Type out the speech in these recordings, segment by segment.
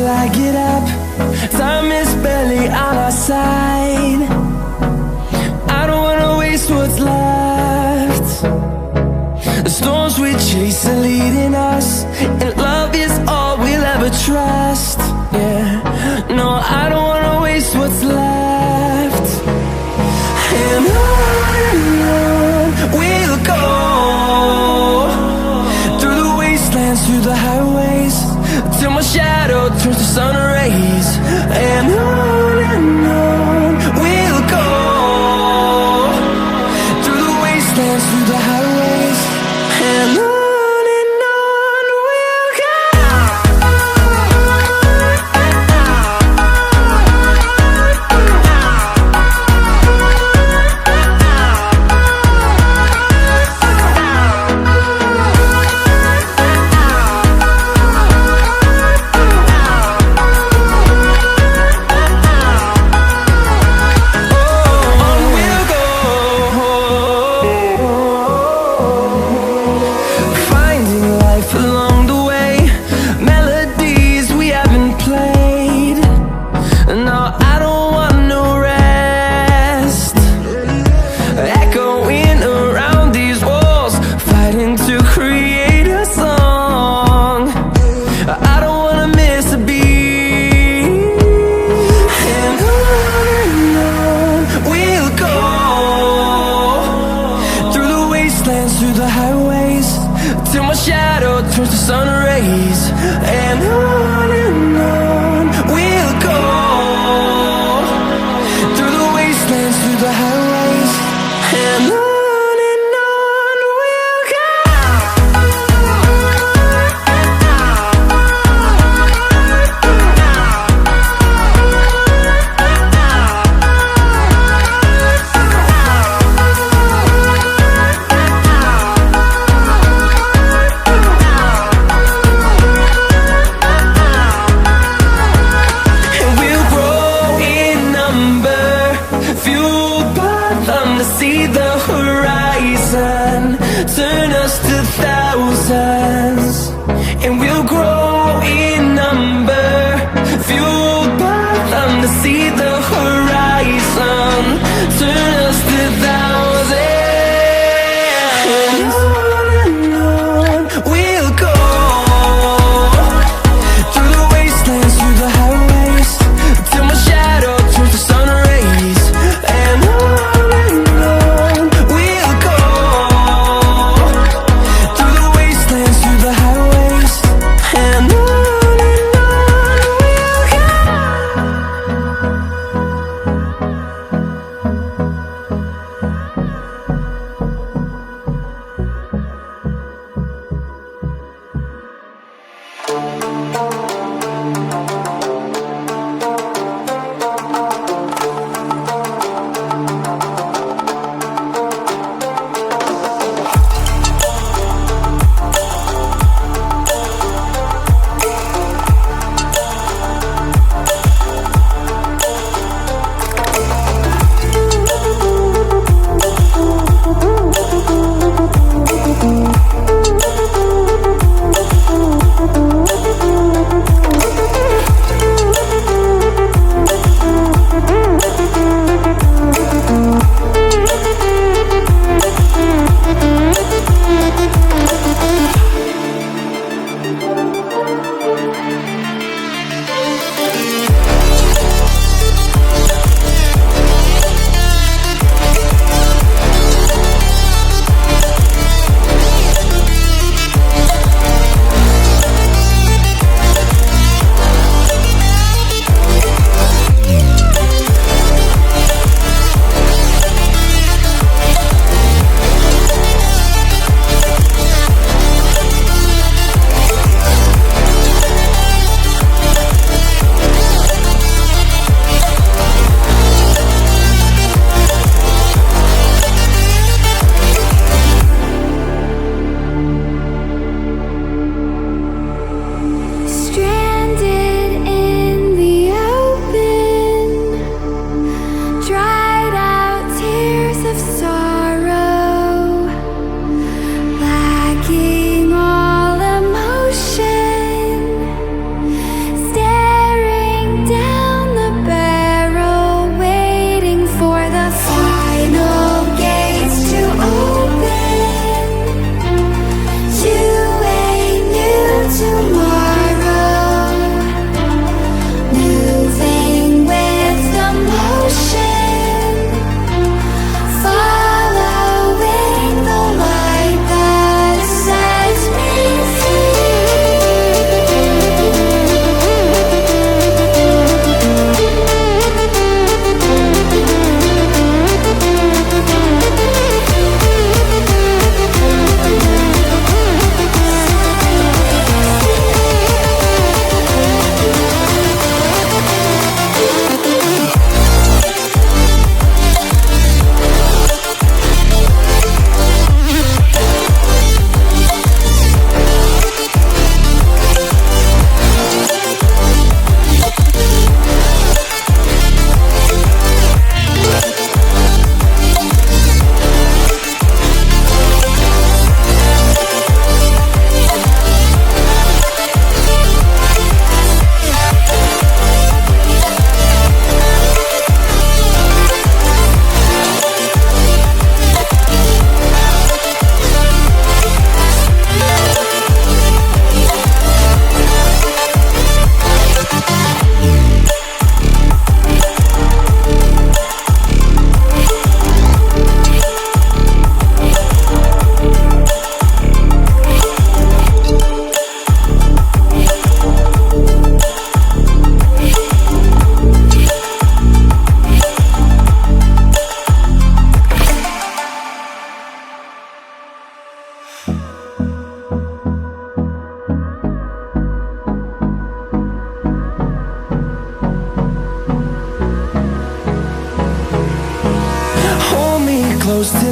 till I get up. Time is barely on our side. I don't wanna waste what's left. The storms we chase are leading us, and love is all we'll ever trust. Yeah, no, I don't wanna waste what's left. And on we'll go, through the wastelands, through the highways, till my shadow turns to sun rays. And on we'll go, through the wastelands, through the highways, and on we'll go. Through the highways, till my shadow turns to sun rays. And on we'll go, through the wastelands, through the highways, and on we'll go. See the horizon, turn us to thousands, and we'll grow in number, fueled by them. To see the horizon, turn us to thousands, and on we'll go, through the wastelands, through the highways, till my shadow turns to sun rays. And on we'll go.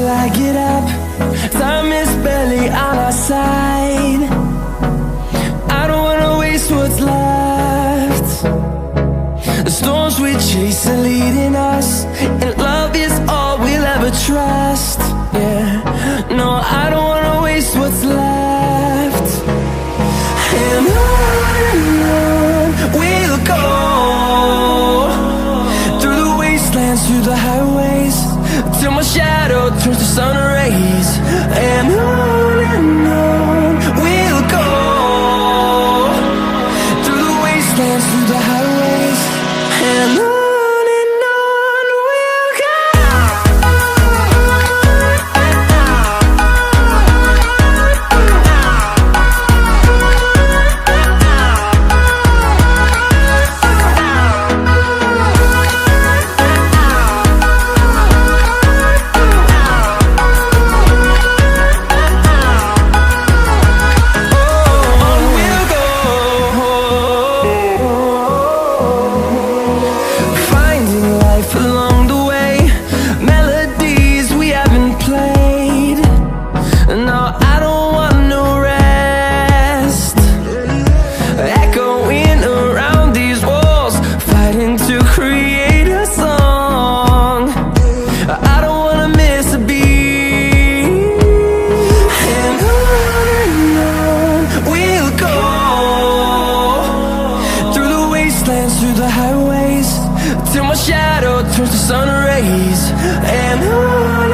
I get up. Time is barely on our side. I don't wanna waste what's left. The storms we chase are leading us, and love is all we'll ever trust. Yeah, no, I don't wanna waste what's left. And on we'll go, through the wastelands, through the highways, till my shadow turns to sun rays. And on we'll go, through the wastelands, through the highways, and on. Through the highways, till my shadow turns to sun rays. And on